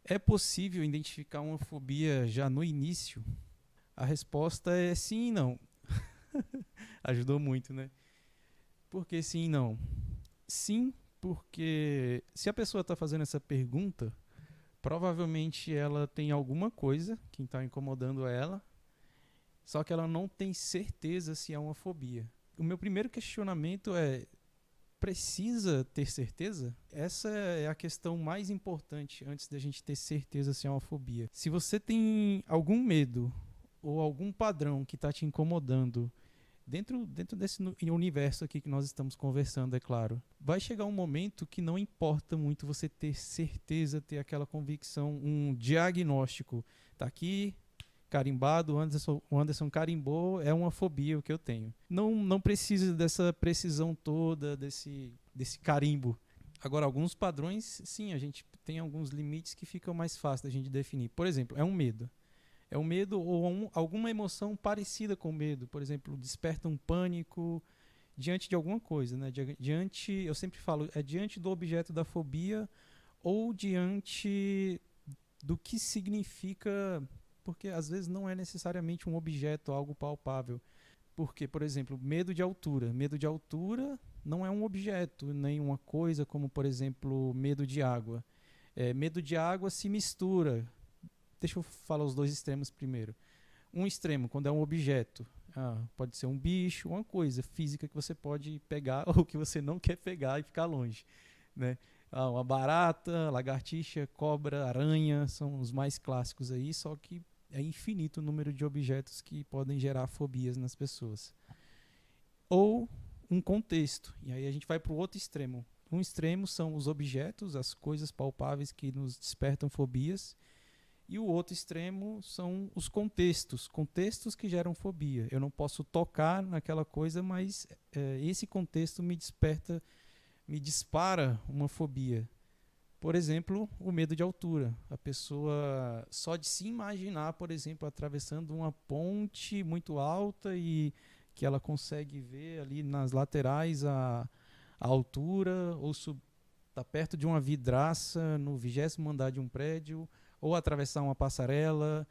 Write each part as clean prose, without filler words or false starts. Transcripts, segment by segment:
É possível identificar uma fobia já no início? A resposta é sim e não. Ajudou muito, né? Por que sim e não? Sim, porque se a pessoa está fazendo essa pergunta, provavelmente ela tem alguma coisa que está incomodando ela, só que ela não tem certeza se é uma fobia. O meu primeiro questionamento é: precisa ter certeza? Essa é a questão mais importante antes da gente ter certeza se é uma fobia. Se você tem algum medo ou algum padrão que está te incomodando dentro desse universo aqui que nós estamos conversando, é claro, vai chegar um momento que não importa muito você ter certeza, ter aquela convicção, um diagnóstico. Tá aqui, carimbado, o Anderson carimbou, é uma fobia o que eu tenho. Não precisa dessa precisão toda, desse carimbo. Agora, alguns padrões, sim, a gente tem alguns limites que ficam mais fáceis da gente definir. Por exemplo, é um medo. É um medo ou alguma emoção parecida com medo. Por exemplo, desperta um pânico diante de alguma coisa, né? Diante, eu sempre falo, é diante do objeto da fobia ou diante do que significa, porque às vezes não é necessariamente um objeto, algo palpável. Porque, por exemplo, medo de altura. Medo de altura não é um objeto, nem uma coisa como, por exemplo, medo de água. Medo de água se mistura. Deixa eu falar os dois extremos primeiro. Um extremo, quando é um objeto, pode ser um bicho, uma coisa física que você pode pegar ou que você não quer pegar e ficar longe, né? Uma barata, lagartixa, cobra, aranha, são os mais clássicos aí, só que é infinito o número de objetos que podem gerar fobias nas pessoas. Ou um contexto, e aí a gente vai para o outro extremo. Um extremo são os objetos, as coisas palpáveis que nos despertam fobias, e o outro extremo são os contextos, contextos que geram fobia. Eu não posso tocar naquela coisa, mas esse contexto me dispara uma fobia. Por exemplo, o medo de altura. A pessoa, só de se imaginar, por exemplo, atravessando uma ponte muito alta e que ela consegue ver ali nas laterais a altura, ou tá perto de uma vidraça no 20º andar de um prédio, ou atravessar uma passarela,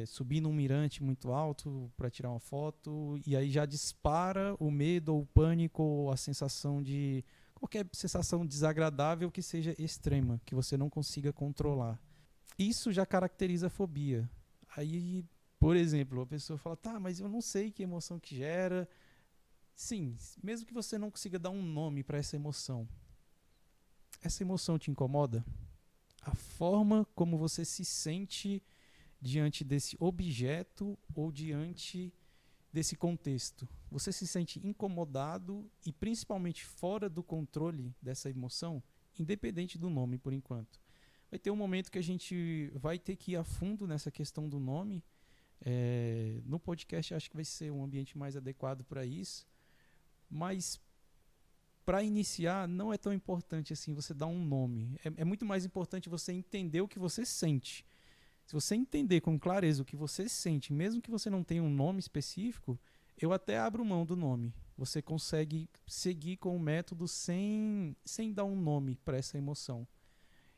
subir num mirante muito alto para tirar uma foto, e aí já dispara o medo ou o pânico ou a sensação de qualquer sensação desagradável que seja extrema, que você não consiga controlar. Isso já caracteriza a fobia. Aí, por exemplo, a pessoa fala: tá, mas eu não sei que emoção que gera. Sim, mesmo que você não consiga dar um nome para essa emoção te incomoda? A forma como você se sente diante desse objeto ou diante desse contexto. Você se sente incomodado e principalmente fora do controle dessa emoção, independente do nome por enquanto. Vai ter um momento que a gente vai ter que ir a fundo nessa questão do nome. No podcast acho que vai ser um ambiente mais adequado para isso, mas para iniciar não é tão importante assim você dar um nome. É muito mais importante você entender o que você sente. Se você entender com clareza o que você sente, mesmo que você não tenha um nome específico, eu até abro mão do nome. Você consegue seguir com o método sem dar um nome para essa emoção.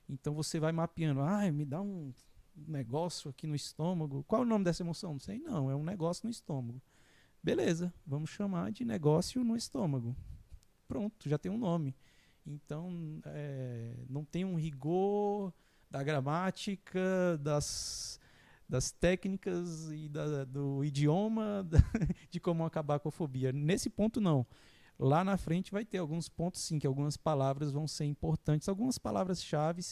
Então você vai mapeando. Me dá um negócio aqui no estômago. Qual é o nome dessa emoção? Não sei não, é um negócio no estômago. Beleza, vamos chamar de negócio no estômago. Pronto, já tem um nome. Então, não tem um rigor da gramática, das técnicas e do idioma de como acabar com a fobia. Nesse ponto, não. Lá na frente vai ter alguns pontos, sim, que algumas palavras vão ser importantes, algumas palavras-chave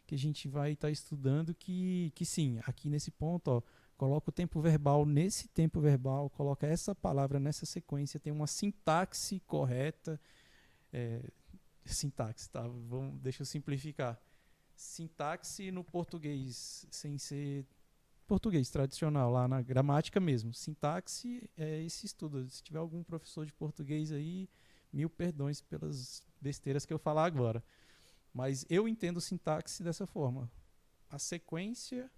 que a gente vai estar estudando que sim, aqui nesse ponto, ó, coloca o tempo verbal nesse tempo verbal, coloca essa palavra nessa sequência, tem uma sintaxe correta. Sintaxe, tá? Deixa eu simplificar. Sintaxe no português, sem ser português tradicional, lá na gramática mesmo. Sintaxe é esse estudo. Se tiver algum professor de português aí, mil perdões pelas besteiras que eu falar agora. Mas eu entendo sintaxe dessa forma. A sequência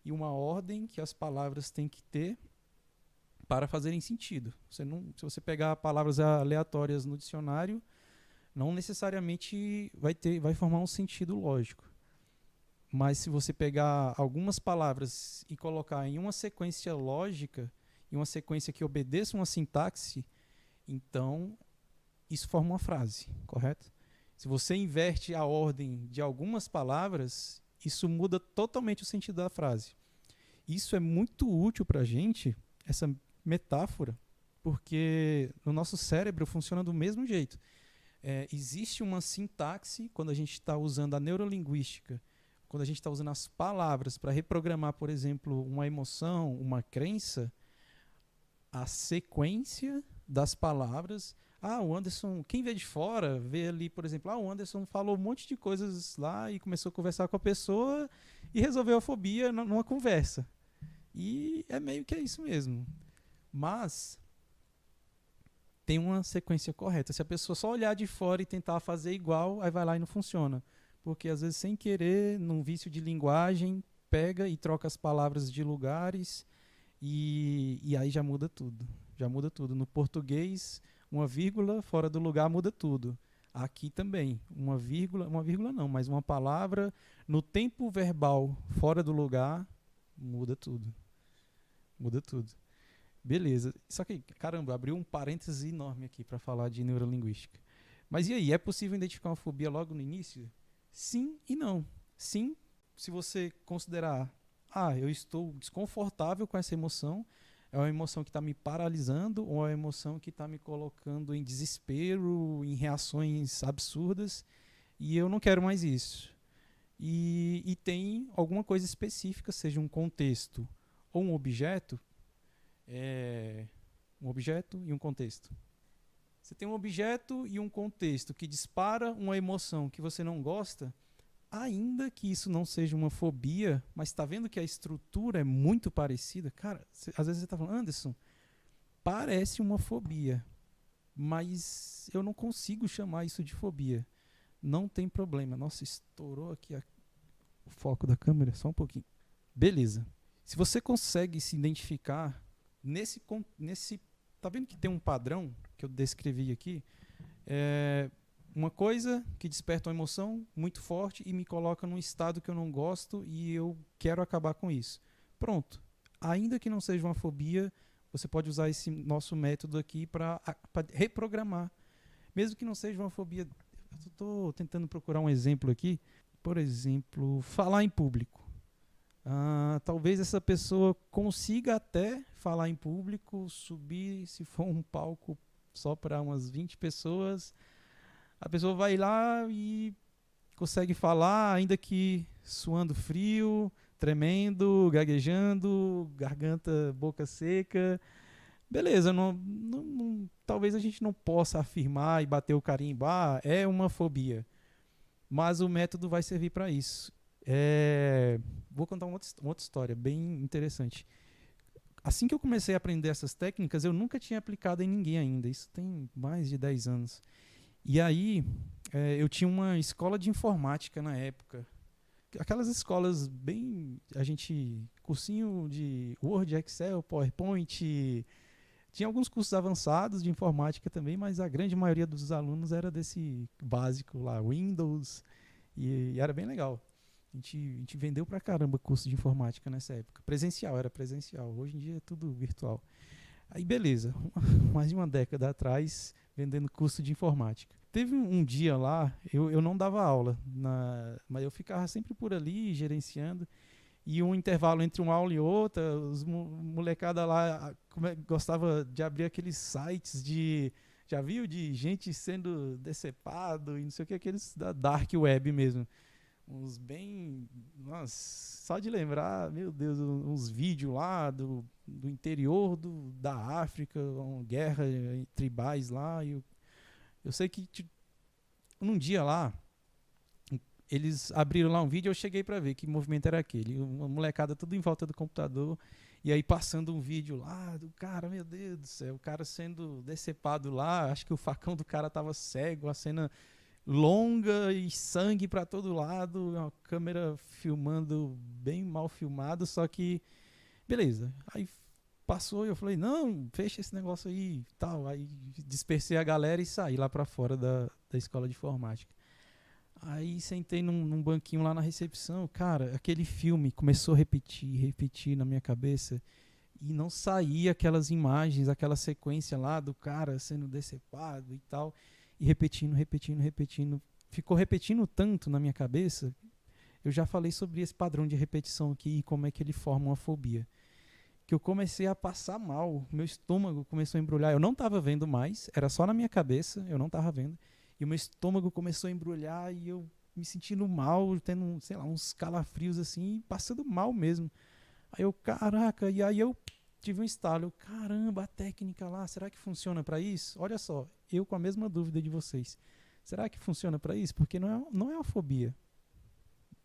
e uma ordem que as palavras têm que ter para fazerem sentido. Se você pegar palavras aleatórias no dicionário, não necessariamente vai formar um sentido lógico. Mas se você pegar algumas palavras e colocar em uma sequência lógica, em uma sequência que obedeça uma sintaxe, então isso forma uma frase, correto? Se você inverte a ordem de algumas palavras, isso muda totalmente o sentido da frase. Isso é muito útil para a gente, essa metáfora, porque no nosso cérebro funciona do mesmo jeito. Existe uma sintaxe quando a gente está usando a neurolinguística, quando a gente está usando as palavras para reprogramar, por exemplo, uma emoção, uma crença, a sequência das palavras. O Anderson, quem vê de fora, vê ali, por exemplo, o Anderson falou um monte de coisas lá e começou a conversar com a pessoa e resolveu a fobia numa conversa. E é meio que isso mesmo. Mas tem uma sequência correta. Se a pessoa só olhar de fora e tentar fazer igual, aí vai lá e não funciona. Porque às vezes, sem querer, num vício de linguagem, pega e troca as palavras de lugares e aí já muda tudo. Já muda tudo. No português, uma vírgula fora do lugar muda tudo. Aqui também, uma vírgula não, mas uma palavra no tempo verbal fora do lugar muda tudo. Muda tudo. Beleza. Só que, caramba, abriu um parêntese enorme aqui para falar de neurolinguística. Mas e aí, é possível identificar uma fobia logo no início? Sim e não. Sim, se você considerar, eu estou desconfortável com essa emoção, é uma emoção que está me paralisando ou é uma emoção que está me colocando em desespero, em reações absurdas, e eu não quero mais isso. E tem alguma coisa específica, seja um contexto ou um objeto e um contexto. Você tem um objeto e um contexto que dispara uma emoção que você não gosta, ainda que isso não seja uma fobia, mas está vendo que a estrutura é muito parecida. Cara, às vezes você está falando, Anderson, parece uma fobia, mas eu não consigo chamar isso de fobia. Não tem problema. Nossa, estourou aqui o foco da câmera, só um pouquinho. Beleza. Se você consegue se identificar nesse tá vendo que tem um padrão que eu descrevi aqui? Uma coisa que desperta uma emoção muito forte e me coloca num estado que eu não gosto e eu quero acabar com isso. Pronto. Ainda que não seja uma fobia, você pode usar esse nosso método aqui para reprogramar. Mesmo que não seja uma fobia. Eu estou tentando procurar um exemplo aqui. Por exemplo, falar em público. Talvez essa pessoa consiga até falar em público, subir, se for um palco só para umas 20 pessoas, a pessoa vai lá e consegue falar, ainda que suando frio, tremendo, gaguejando, garganta, boca seca. Beleza, talvez a gente não possa afirmar e bater o carimbo, é uma fobia. Mas o método vai servir para isso. Vou contar uma outra história bem interessante. Assim que eu comecei a aprender essas técnicas, eu nunca tinha aplicado em ninguém ainda. Isso tem mais de 10 anos. E aí, eu tinha uma escola de informática na época. Aquelas escolas bem... cursinho de Word, Excel, PowerPoint. Tinha alguns cursos avançados de informática também, mas a grande maioria dos alunos era desse básico lá, Windows. E era bem legal. A gente vendeu pra caramba curso de informática nessa época. Era presencial. Hoje em dia é tudo virtual. Aí beleza, mais de uma década atrás, vendendo curso de informática. Teve um dia lá, eu não dava aula, mas eu ficava sempre por ali, gerenciando. E um intervalo entre uma aula e outra, os molecada lá gostava de abrir aqueles sites já viu? De gente sendo decepado e não sei o que, aqueles da dark web mesmo. Uns bem... Nossa, só de lembrar, meu Deus, uns vídeos lá do interior da África, uma guerra tribais lá. Eu sei que num dia lá, eles abriram lá um vídeo e eu cheguei para ver que movimento era aquele. Uma molecada tudo em volta do computador e aí passando um vídeo lá do cara, meu Deus do céu, o cara sendo decepado lá, acho que o facão do cara tava cego, a cena... longa e sangue para todo lado, uma câmera filmando bem mal filmado, só que beleza. Aí passou e eu falei, não, fecha esse negócio aí, tal. Aí dispersei a galera e saí lá para fora da escola de informática. Aí sentei num banquinho lá na recepção, cara, aquele filme começou a repetir na minha cabeça e não saía aquelas imagens, aquela sequência lá do cara sendo decepado e tal, e repetindo. Ficou repetindo tanto na minha cabeça. Eu já falei sobre esse padrão de repetição aqui e como é que ele forma uma fobia. Que eu comecei a passar mal, meu estômago começou a embrulhar. Eu não estava vendo mais, era só na minha cabeça, eu não estava vendo. E o meu estômago começou a embrulhar e eu me sentindo mal, tendo, sei lá, uns calafrios assim, passando mal mesmo. Aí eu, caraca, e aí eu tive um estalo. Eu, caramba, a técnica lá, será que funciona para isso? Olha só, eu com a mesma dúvida de vocês. Será que funciona para isso? Porque não é uma fobia.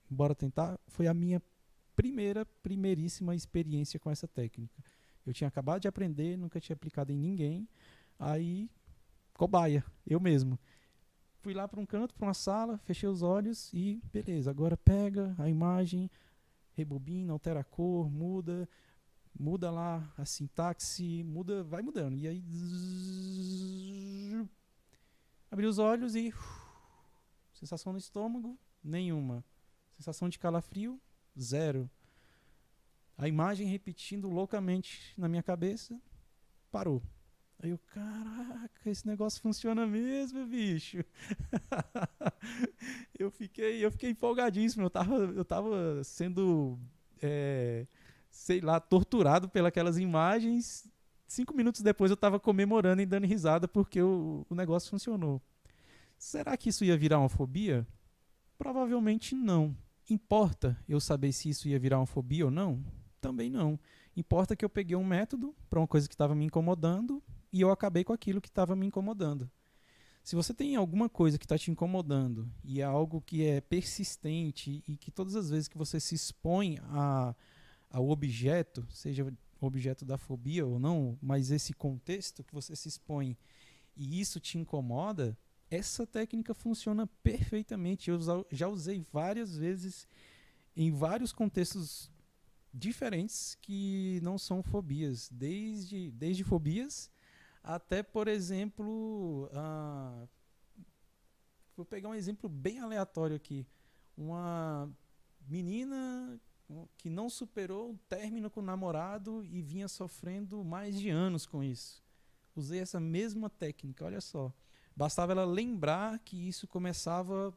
Bora tentar. Foi a minha primeiríssima experiência com essa técnica. Eu tinha acabado de aprender, nunca tinha aplicado em ninguém. Aí, cobaia, eu mesmo. Fui lá para um canto, para uma sala, fechei os olhos e beleza, agora pega a imagem, rebobina, altera a cor, muda lá a sintaxe, vai mudando. E aí abri os olhos e sensação no estômago, nenhuma. Sensação de calafrio, zero. A imagem repetindo loucamente na minha cabeça, parou. Aí eu, caraca, esse negócio funciona mesmo, bicho. eu fiquei empolgadíssimo. Eu tava sendo, sei lá, torturado pelas imagens. 5 minutos depois eu tava comemorando e dando risada porque o negócio funcionou. Será que isso ia virar uma fobia? Provavelmente não. Importa eu saber se isso ia virar uma fobia ou não? Também não. Importa que eu peguei um método para uma coisa que estava me incomodando e eu acabei com aquilo que estava me incomodando. Se você tem alguma coisa que está te incomodando e é algo que é persistente e que todas as vezes que você se expõe ao objeto, seja o objeto da fobia ou não, mas esse contexto que você se expõe e isso te incomoda, essa técnica funciona perfeitamente. Eu já usei várias vezes em vários contextos diferentes que não são fobias, desde fobias até, por exemplo, vou pegar um exemplo bem aleatório aqui. Uma menina que não superou o término com o namorado e vinha sofrendo mais de anos com isso. Usei essa mesma técnica, olha só. Bastava ela lembrar que isso começava a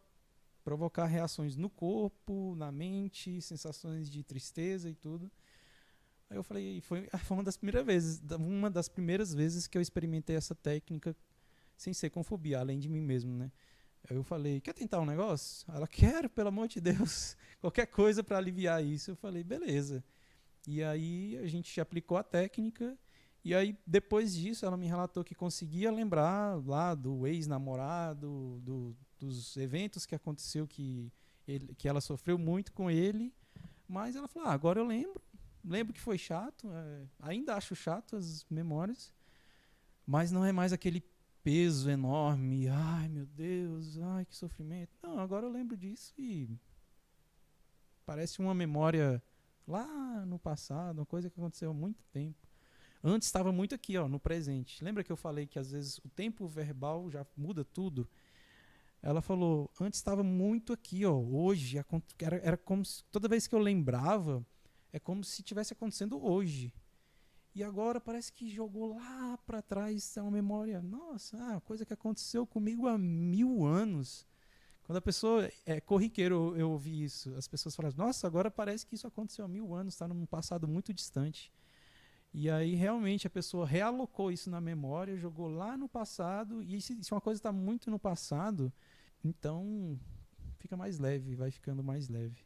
provocar reações no corpo, na mente, sensações de tristeza e tudo. Aí eu falei, foi uma das primeiras vezes que eu experimentei essa técnica sem ser com fobia, além de mim mesmo, né? Aí eu falei, quer tentar um negócio? Ela, quero, pelo amor de Deus, qualquer coisa para aliviar isso. Eu falei, beleza. E aí a gente aplicou a técnica e aí depois disso ela me relatou que conseguia lembrar lá do ex-namorado, dos eventos que aconteceu que ela sofreu muito com ele, mas ela falou, agora eu lembro que foi chato, ainda acho chato as memórias, mas não é mais aquele peso enorme, ai meu Deus, ai que sofrimento. Não, agora eu lembro disso e parece uma memória lá no passado, uma coisa que aconteceu há muito tempo. Antes estava muito aqui, no presente. Lembra que eu falei que às vezes o tempo verbal já muda tudo? Ela falou, antes estava muito aqui, hoje, era como se, toda vez que eu lembrava, é como se estivesse acontecendo hoje. E agora parece que jogou lá para trás uma memória. Nossa, coisa que aconteceu comigo há 1000 anos. Quando a pessoa é corriqueiro, eu ouvi isso. As pessoas falam, nossa, agora parece que isso aconteceu há 1000 anos, está num passado muito distante. E aí realmente a pessoa realocou isso na memória, jogou lá no passado. E se uma coisa está muito no passado, então fica mais leve, vai ficando mais leve.